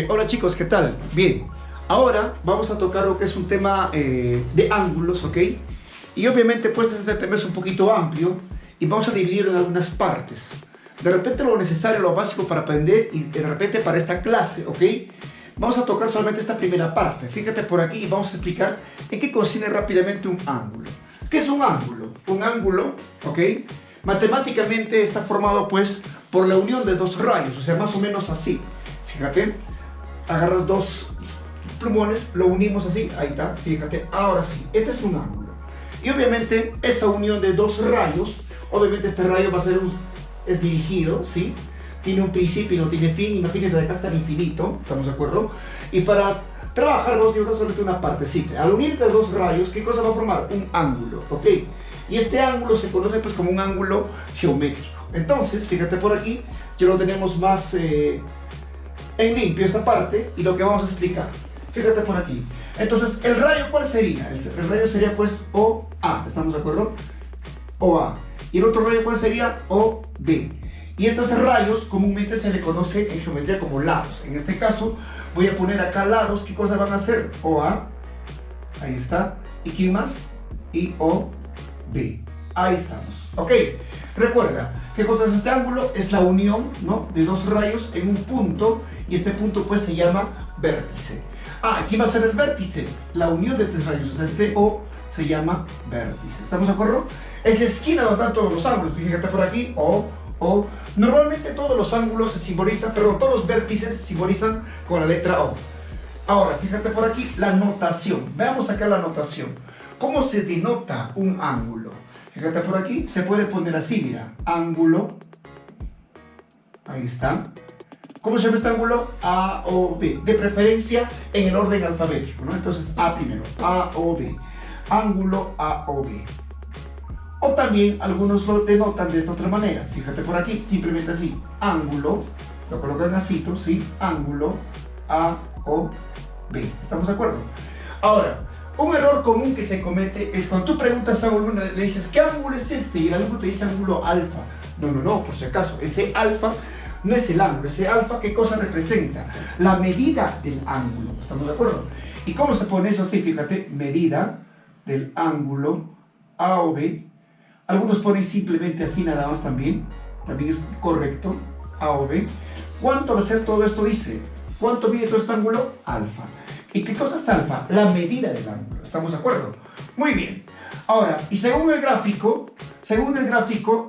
Hola chicos, ¿qué tal? Bien, ahora vamos a tocar lo que es un tema de ángulos, ¿ok? Y obviamente pues este tema es un poquito amplio y vamos a dividirlo en algunas partes. De repente lo necesario, lo básico para aprender y de repente para esta clase, ¿ok? Vamos a tocar solamente esta primera parte. Fíjate por aquí y vamos a explicar en qué consiste rápidamente un ángulo. ¿Qué es un ángulo? Un ángulo, ¿ok? Matemáticamente está formado pues por la unión de dos rayos, o sea, más o menos así. Fíjate, agarras dos plumones, lo unimos así, ahí está, fíjate, ahora sí, este es un ángulo. Y obviamente esta unión de dos rayos, obviamente este rayo va a ser es dirigido, ¿sí? Tiene un principio y no tiene fin, imagínate de acá hasta el infinito, ¿estamos de acuerdo? Y para trabajar vamos a llevar solamente una partecita. Al unir de dos rayos, ¿qué cosa va a formar? Un ángulo, ¿ok? Y este ángulo se conoce pues como un ángulo geométrico. Entonces, fíjate por aquí, ya lo tenemos más en limpio esta parte y lo que vamos a explicar. Fíjate por aquí. Entonces, ¿el rayo cuál sería? El rayo sería pues OA, ¿estamos de acuerdo? OA. Y el otro rayo cuál sería OB. Y estos rayos comúnmente se le conoce en geometría como lados. En este caso, voy a poner acá lados. ¿Qué cosa van a hacer? OA. Ahí está. ¿Y quién más? Y OB. Ahí estamos. Ok. Recuerda, ¿qué cosa es este ángulo? Es la unión, ¿no?, de dos rayos en un punto. Y este punto pues se llama vértice. ¿Quién va a ser el vértice? La unión de tres rayos. O sea, este O se llama vértice. ¿Estamos de acuerdo? Es la esquina donde están todos los ángulos. Fíjate por aquí. O. Normalmente todos los ángulos se simbolizan, perdón, todos los vértices se simbolizan con la letra O. Ahora, fíjate por aquí la notación. Veamos acá la notación. ¿Cómo se denota un ángulo? Fíjate por aquí, se puede poner así, mira. Ángulo. Ahí está. ¿Cómo se llama este ángulo? A o B. De preferencia en el orden alfabético, ¿no? Entonces, A primero. A o B. Ángulo A o B. O también algunos lo denotan de esta otra manera. Fíjate por aquí, simplemente así. Ángulo. Lo colocan así, ¿sí? Ángulo A o B. ¿Estamos de acuerdo? Ahora, un error común que se comete es cuando tú preguntas a uno, le dices, ¿qué ángulo es este? Y el alumno te dice ángulo alfa. No, por si acaso, ese alfa no es el ángulo. Ese alfa, ¿qué cosa representa? La medida del ángulo. ¿Estamos de acuerdo? ¿Y cómo se pone eso así? Fíjate, medida del ángulo A o B. Algunos ponen simplemente así nada más también. También es correcto, A o B. ¿Cuánto va a ser todo esto? Dice, ¿cuánto mide todo este ángulo? Alfa. ¿Y qué cosa es alfa? La medida del ángulo. ¿Estamos de acuerdo? Muy bien. Ahora, y según el gráfico,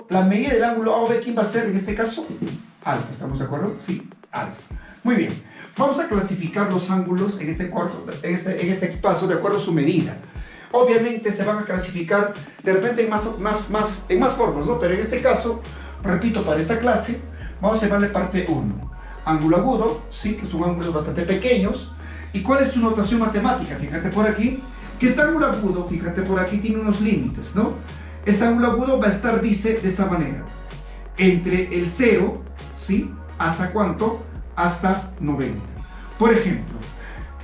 la medida del ángulo A o B, ¿quién va a ser en este caso? Alfa. ¿Estamos de acuerdo? Sí, alfa. Muy bien. Vamos a clasificar los ángulos en este espacio de acuerdo a su medida. Obviamente se van a clasificar de repente en más formas, ¿no? Pero en este caso, repito, para esta clase, vamos a llamarle parte 1. Ángulo agudo, sí, que son ángulos bastante pequeños. ¿Y cuál es su notación matemática? Fíjate por aquí, que este ángulo agudo, fíjate por aquí, tiene unos límites, ¿no? Este ángulo agudo va a estar, dice, de esta manera. Entre el 0, ¿sí? ¿Hasta cuánto? Hasta 90. Por ejemplo,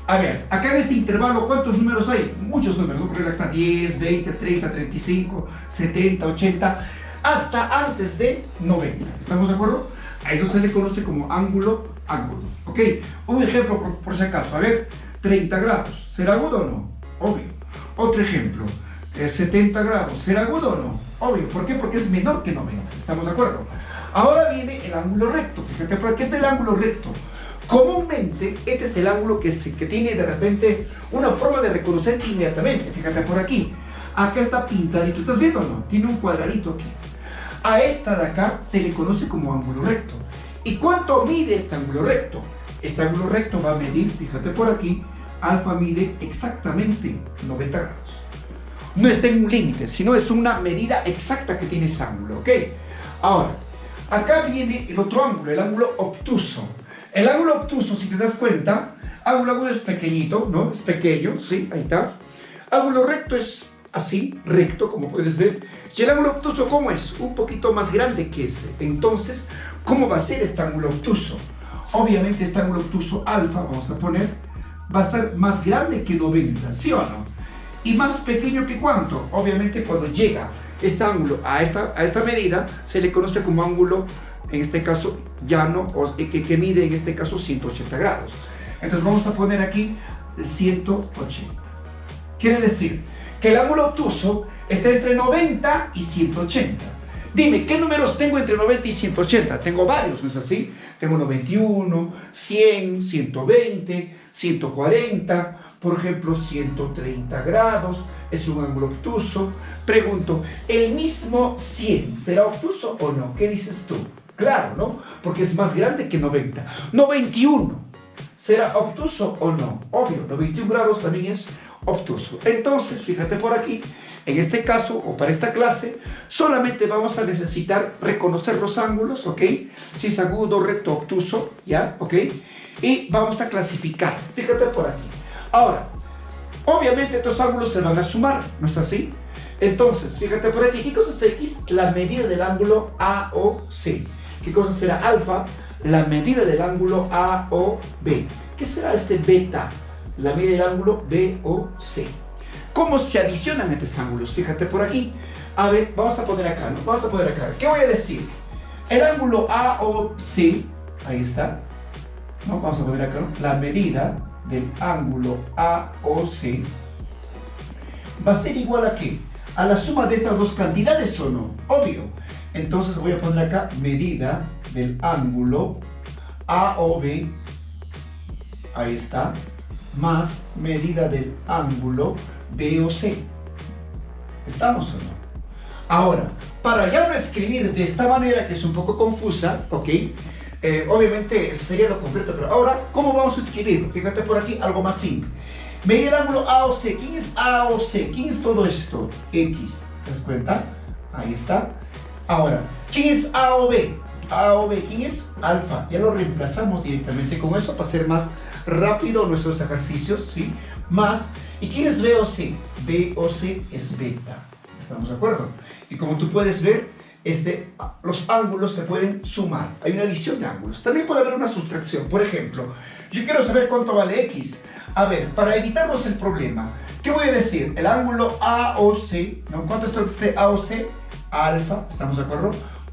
a ver, acá en este intervalo, ¿cuántos números hay? Muchos números, ¿no? Porque acá está 10, 20, 30, 35, 70, 80, hasta antes de 90. ¿Estamos de acuerdo? A eso se le conoce como ángulo agudo. ¿Ok? Un ejemplo por si acaso. A ver, 30 grados. ¿Será agudo o no? Obvio. Otro ejemplo. 70 grados. ¿Será agudo o no? Obvio. ¿Por qué? Porque es menor que 90. ¿Estamos de acuerdo? Ahora viene el ángulo recto. Fíjate, ¿por qué es el ángulo recto? Comúnmente, este es el ángulo que tiene de repente una forma de reconocer inmediatamente. Fíjate por aquí. Acá está pintadito. ¿Estás viendo o no? Tiene un cuadradito aquí. A esta de acá se le conoce como ángulo recto. ¿Y cuánto mide este ángulo recto? Este ángulo recto va a medir, fíjate por aquí, alfa mide exactamente 90 grados. No está en un límite, sino es una medida exacta que tiene ese ángulo, ¿ok? Ahora, acá viene el otro ángulo, el ángulo obtuso. El ángulo obtuso, si te das cuenta, ángulo agudo es pequeñito, ¿no? Es pequeño, ¿sí? Ahí está. Ángulo recto es así, recto, como puedes ver. Y el ángulo obtuso, ¿cómo es? Un poquito más grande que ese. Entonces, ¿cómo va a ser este ángulo obtuso? Obviamente este ángulo obtuso alfa, vamos a poner, va a estar más grande que 90, ¿sí o no? ¿Y más pequeño que cuánto? Obviamente cuando llega este ángulo a esta medida, se le conoce como ángulo en este caso llano, que mide en este caso 180 grados. Entonces vamos a poner aquí 180. Quiere decir que el ángulo obtuso está entre 90 y 180. Dime, ¿qué números tengo entre 90 y 180? Tengo varios, ¿no es así? Tengo 91, 100, 120, 140, por ejemplo, 130 grados, es un ángulo obtuso. Pregunto, ¿el mismo 100 será obtuso o no? ¿Qué dices tú? Claro, ¿no? Porque es más grande que 90. 91, ¿será obtuso o no? Obvio, 91 grados también es obtuso. Entonces, fíjate por aquí, en este caso, o para esta clase, solamente vamos a necesitar reconocer los ángulos, ¿ok? Si es agudo, recto, obtuso, ¿ya? ¿Ok? Y vamos a clasificar. Fíjate por aquí. Ahora, obviamente estos ángulos se van a sumar, ¿no es así? Entonces, fíjate por aquí, ¿qué cosa es X? La medida del ángulo AOC. ¿Qué cosa será alfa? La medida del ángulo AOB. ¿Qué será este beta? La medida del ángulo BOC. ¿Cómo se adicionan estos ángulos? Fíjate por aquí. A ver, vamos a poner acá, ¿no? Vamos a poner acá. ¿Qué voy a decir? El ángulo AOC, ahí está, ¿no? Vamos a poner acá, ¿no? La medida del ángulo AOC va a ser igual a ¿qué? A la suma de estas dos cantidades, ¿o no? Obvio. Entonces voy a poner acá medida del ángulo AOB, ahí está, más medida del ángulo BOC. ¿Estamos o no? Ahora, para ya no escribir de esta manera, que es un poco confusa, ¿ok? Obviamente sería lo completo, pero ahora, ¿cómo vamos a escribirlo? Fíjate por aquí, algo más simple. Medir el ángulo AOC. ¿Quién es AOC? ¿Quién es todo esto? X. ¿Te das cuenta? Ahí está. Ahora, ¿quién es AOB? AOB, ¿quién es? Alfa. Ya lo reemplazamos directamente con eso para hacer más rápido nuestros ejercicios, ¿sí? Más. ¿Y quién es BOC? BOC es beta. ¿Estamos de acuerdo? Y como tú puedes ver, los ángulos se pueden sumar. Hay una adición de ángulos. También puede haber una sustracción. Por ejemplo, yo quiero saber cuánto vale X. A ver, para evitarnos el problema, ¿qué voy a decir? El ángulo AOC, ¿no? ¿Cuánto es este AOC? Alfa, ¿estamos de acuerdo?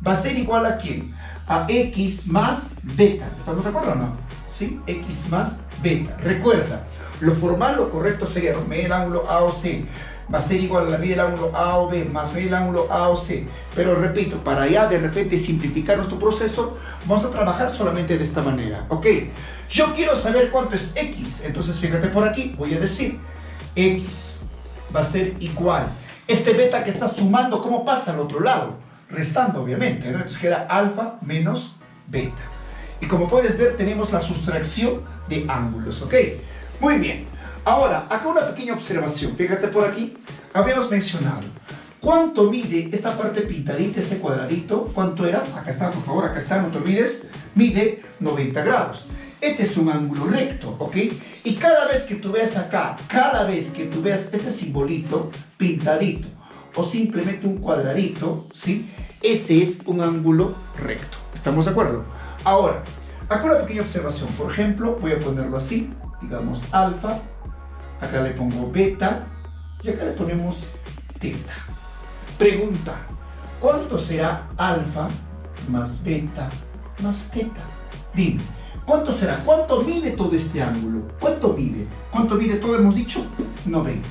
Va a ser igual a ¿quién? A X más beta. ¿Estamos de acuerdo o no? Sí, X más beta. Recuerda, lo formal, lo correcto sería medir el ángulo AOC. Va a ser igual a la medida del ángulo AOB más medir el ángulo AOC. Pero repito, para ya de repente simplificar nuestro proceso, vamos a trabajar solamente de esta manera. ¿Ok? Yo quiero saber cuánto es X. Entonces fíjate por aquí, voy a decir X va a ser igual. Este beta que está sumando, ¿cómo pasa al otro lado? Restando, obviamente, ¿no? Entonces queda alfa menos beta. Y como puedes ver, tenemos la sustracción de ángulos, ¿ok? Muy bien. Ahora, acá una pequeña observación. Fíjate por aquí. Habíamos mencionado. ¿Cuánto mide esta parte pintadita, este cuadradito? ¿Cuánto era? Acá está, por favor, acá está, no te olvides. Mide 90 grados. Este es un ángulo recto, ¿ok? Y cada vez que tú veas acá, cada vez que tú veas este simbolito pintadito o simplemente un cuadradito, ¿sí? Ese es un ángulo recto. ¿Estamos de acuerdo? Ahora, acá una pequeña observación. Por ejemplo, voy a ponerlo así. Digamos alfa. Acá le pongo beta. Y acá le ponemos teta. Pregunta. ¿Cuánto será alfa más beta más teta? Dime. ¿Cuánto será? ¿Cuánto mide todo este ángulo? ¿Cuánto mide? ¿Cuánto mide todo? Hemos dicho 90.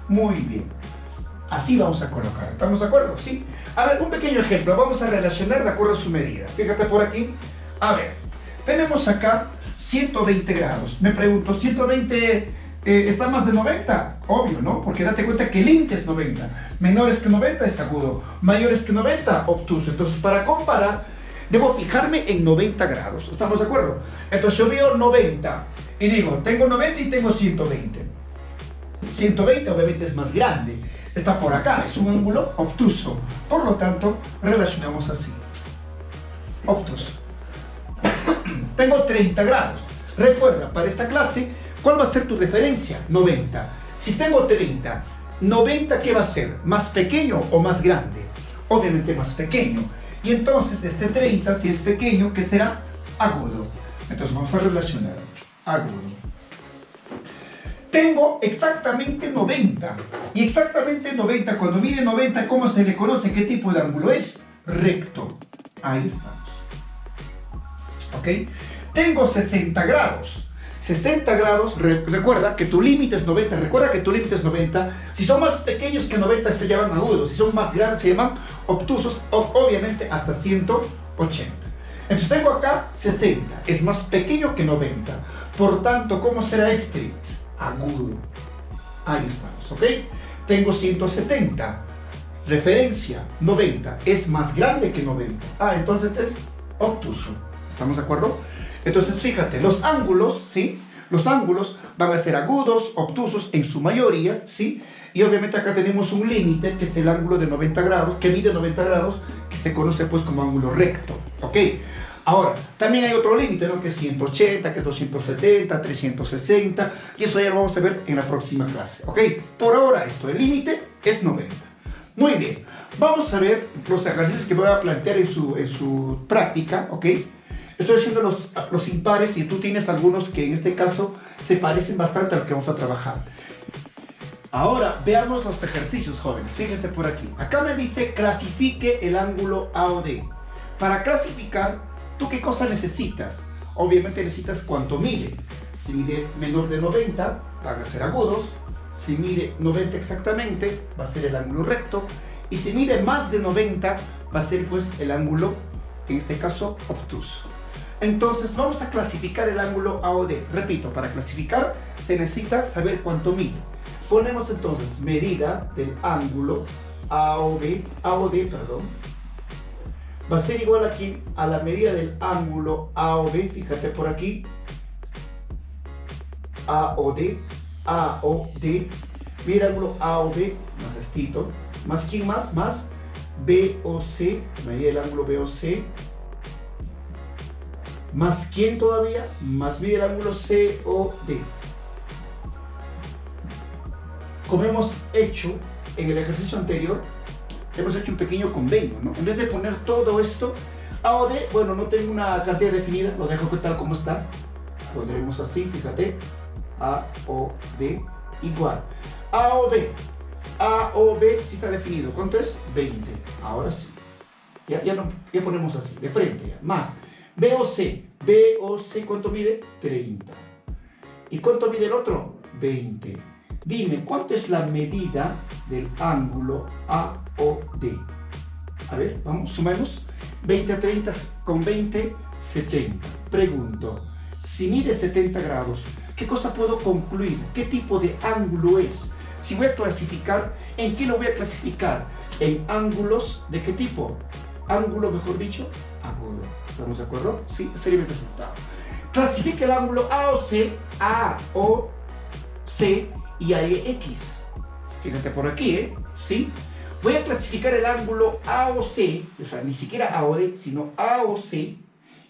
Muy bien. Así vamos a colocar. ¿Estamos de acuerdo? ¿Sí? A ver, un pequeño ejemplo. Vamos a relacionar de acuerdo a su medida. Fíjate por aquí. A ver, tenemos acá 120 grados. Me pregunto, ¿120 está más de 90? Obvio, ¿no? Porque date cuenta que el límite es 90. Menores que 90 es agudo. Mayores que 90, obtuso. Entonces, para comparar, debo fijarme en 90 grados. ¿Estamos de acuerdo? Entonces yo veo 90 y digo, tengo 90 y tengo 120. 120 obviamente es más grande. Está por acá, es un ángulo obtuso. Por lo tanto, relacionamos así. Obtuso. Tengo 30 grados. Recuerda, para esta clase, ¿cuál va a ser tu referencia? 90. Si tengo 30, 90, ¿qué va a ser? ¿Más pequeño o más grande? Obviamente más pequeño. Y entonces este 30, si es pequeño, ¿qué será? Agudo. Entonces vamos a relacionar. Agudo. Tengo exactamente 90. Y exactamente 90, cuando mide 90, ¿cómo se le conoce? ¿Qué tipo de ángulo es? Recto. Ahí estamos. ¿ok? Tengo 60 grados. 60 grados, recuerda que tu límite es 90, recuerda que tu límite es 90. Si son más pequeños que 90 se llaman agudos, si son más grandes se llaman obtusos, obviamente hasta 180. Entonces tengo acá 60, es más pequeño que 90. Por tanto, ¿cómo será este? Agudo. Ahí estamos, ¿ok? Tengo 170, referencia 90, es más grande que 90. Entonces es obtuso. ¿Estamos de acuerdo? Entonces fíjate, los ángulos, ¿sí? Los ángulos van a ser agudos, obtusos en su mayoría, ¿sí? Y obviamente acá tenemos un límite que es el ángulo de 90 grados, que mide 90 grados, que se conoce pues como ángulo recto, ¿ok? Ahora, también hay otro límite, ¿no? Que es 180, que es 270, 360, y eso ya lo vamos a ver en la próxima clase, ¿ok? Por ahora esto, el límite es 90. Muy bien, vamos a ver los ejercicios que voy a plantear en su práctica, ¿ok? Estoy haciendo los impares y tú tienes algunos que en este caso se parecen bastante a lo que vamos a trabajar. Ahora veamos los ejercicios, jóvenes. Fíjense por aquí. Acá me dice clasifique el ángulo AOD. Para clasificar, ¿tú qué cosa necesitas? Obviamente necesitas cuánto mide. Si mide menor de 90, van a ser agudos. Si mide 90 exactamente, va a ser el ángulo recto. Y si mide más de 90, va a ser pues el ángulo, en este caso, obtuso. Entonces vamos a clasificar el ángulo AOD. Repito, para clasificar se necesita saber cuánto mide. Ponemos entonces medida del ángulo AOD, va a ser igual aquí a la medida del ángulo AOB, fíjate por aquí, AOD, mira el ángulo AOB, más estito, más quién más, BOC, medida del ángulo BOC, más quién todavía, más mide el ángulo COD. Como hemos hecho en el ejercicio anterior, hemos hecho un pequeño convenio, ¿no? En vez de poner todo esto, AOD, bueno, no tengo una cantidad definida, lo dejo tal como está. Pondremos así, fíjate, AOD igual. AOB sí está definido. ¿Cuánto es? 20. Ahora sí. Ya ponemos así, de frente ya. Más. BOC, ¿cuánto mide? 30. ¿Y cuánto mide el otro? 20. Dime, ¿cuánto es la medida del ángulo AOD? A ver, vamos, sumemos. 20 a 30 con 20, 70. Pregunto, si mide 70 grados, ¿qué cosa puedo concluir? ¿Qué tipo de ángulo es? Si voy a clasificar, ¿en qué lo voy a clasificar? ¿En ángulos de qué tipo? Ángulo, mejor dicho, agudo. ¿Estamos de acuerdo? Sí, sería mi resultado. Clasifica el ángulo AOC y AEX. Fíjate por aquí, ¿sí? Voy a clasificar el ángulo AOC, o sea, ni siquiera AOD, sino AOC,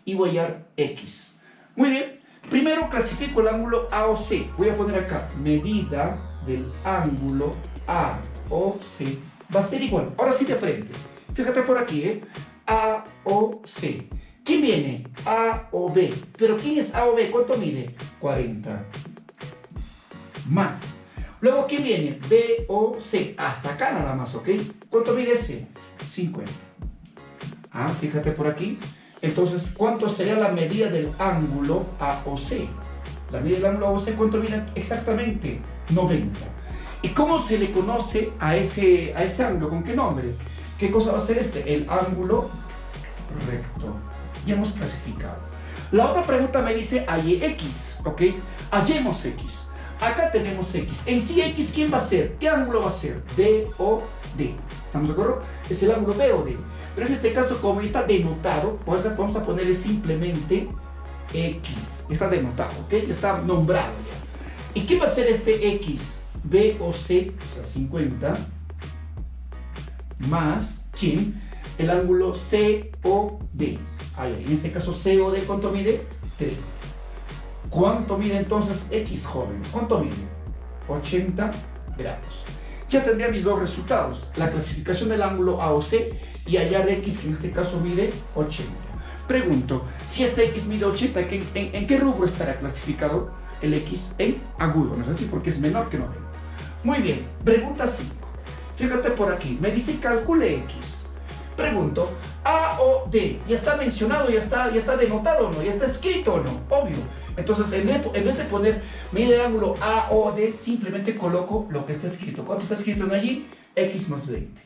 y voy a hallar X. Muy bien, primero clasifico el ángulo AOC. Voy a poner acá, medida del ángulo AOC va a ser igual. Ahora sí de frente. Fíjate por aquí, AOC. ¿Quién viene? AOB. ¿Pero quién es AOB? ¿Cuánto mide? 40. Más. Luego, ¿quién viene? BOC. Hasta acá nada más, ¿ok? ¿Cuánto mide ese? 50. Fíjate por aquí. Entonces, ¿cuánto sería la medida del ángulo AOC? La medida del ángulo AOC, ¿cuánto mide exactamente? 90. ¿Y cómo se le conoce a ese ángulo? ¿Con qué nombre? ¿Qué cosa va a ser este? El ángulo recto. Ya hemos clasificado. La otra pregunta me dice X, ¿ok? Hallemos X. Acá tenemos X. En sí X, ¿quién va a ser? ¿Qué ángulo va a ser? BOD. ¿Estamos de acuerdo? Es el ángulo BOD. Pero en este caso, como está denotado, vamos a ponerle simplemente X. Está denotado, ¿ok? Está nombrado ya. ¿Y qué va a ser este X? BOC, o sea, 50, más, ¿quién? El ángulo COD. En este caso, COD, ¿cuánto mide? 3. ¿Cuánto mide entonces X, jóvenes? ¿Cuánto mide? 80 grados. Ya tendría mis dos resultados. La clasificación del ángulo AOC y hallar X, que en este caso mide 80. Pregunto, si este X mide 80, ¿en qué rubro estará clasificado el X? En agudo, ¿no es así? Porque es menor que 90. Muy bien, pregunta 5. Fíjate por aquí, me dice calcule X. Pregunto, A o D. Ya está mencionado, ya está denotado o no, ya está escrito o no, obvio. Entonces, en vez de poner medida de ángulo A o D, simplemente coloco lo que está escrito. ¿Cuánto está escrito en allí? X más 20.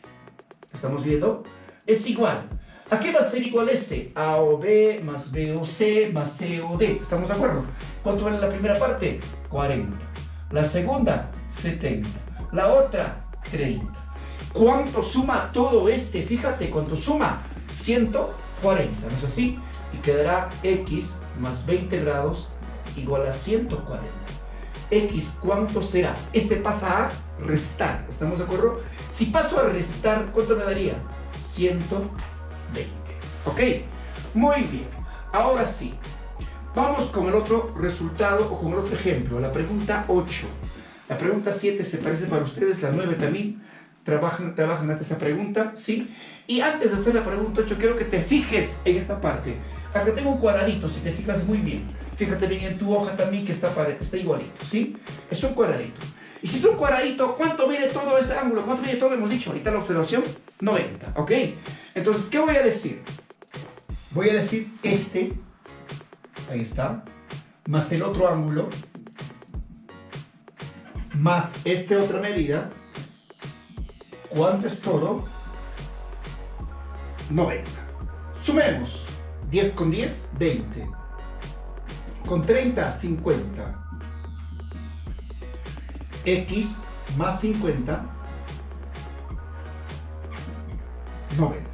¿Estamos viendo? Es igual. ¿A qué va a ser igual este? A o B más B o C más C o D. ¿Estamos de acuerdo? ¿Cuánto vale la primera parte? 40. La segunda, 70. La otra, 30. ¿Cuánto suma todo este? Fíjate, ¿cuánto suma? 140, ¿no es así? Y quedará X más 20 grados igual a 140. X, ¿cuánto será? Este pasa a restar, ¿estamos de acuerdo? Si paso a restar, ¿cuánto me daría? 120. ¿Ok? Muy bien. Ahora sí. Vamos con el otro resultado o con el otro ejemplo. La pregunta 8. La pregunta 7 se parece para ustedes, la 9 también. Trabajan ante esa pregunta, ¿sí? Y antes de hacer la pregunta 8, quiero que te fijes en esta parte. Acá tengo un cuadradito, si te fijas muy bien. Fíjate bien en tu hoja también que está igualito, ¿sí? Es un cuadradito. Y si es un cuadradito, ¿cuánto mide todo este ángulo? ¿Cuánto mide todo? Hemos dicho ahorita la observación, 90, ¿ok? Entonces, ¿qué voy a decir? Voy a decir este, ahí está, más el otro ángulo, más esta otra medida. ¿Cuánto es todo? 90. Sumemos. 10 con 10, 20. Con 30, 50. X más 50, 90.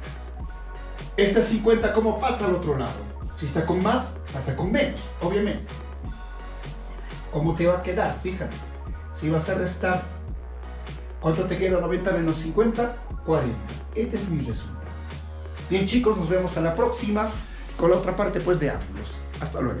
Este 50, ¿cómo pasa al otro lado? Si está con más, pasa con menos, obviamente. ¿Cómo te va a quedar? Fíjate. Si vas a restar, ¿cuánto te queda 90 menos 50? 40. Este es mi resultado. Bien, chicos, nos vemos a la próxima con la otra parte pues de ángulos. Hasta luego.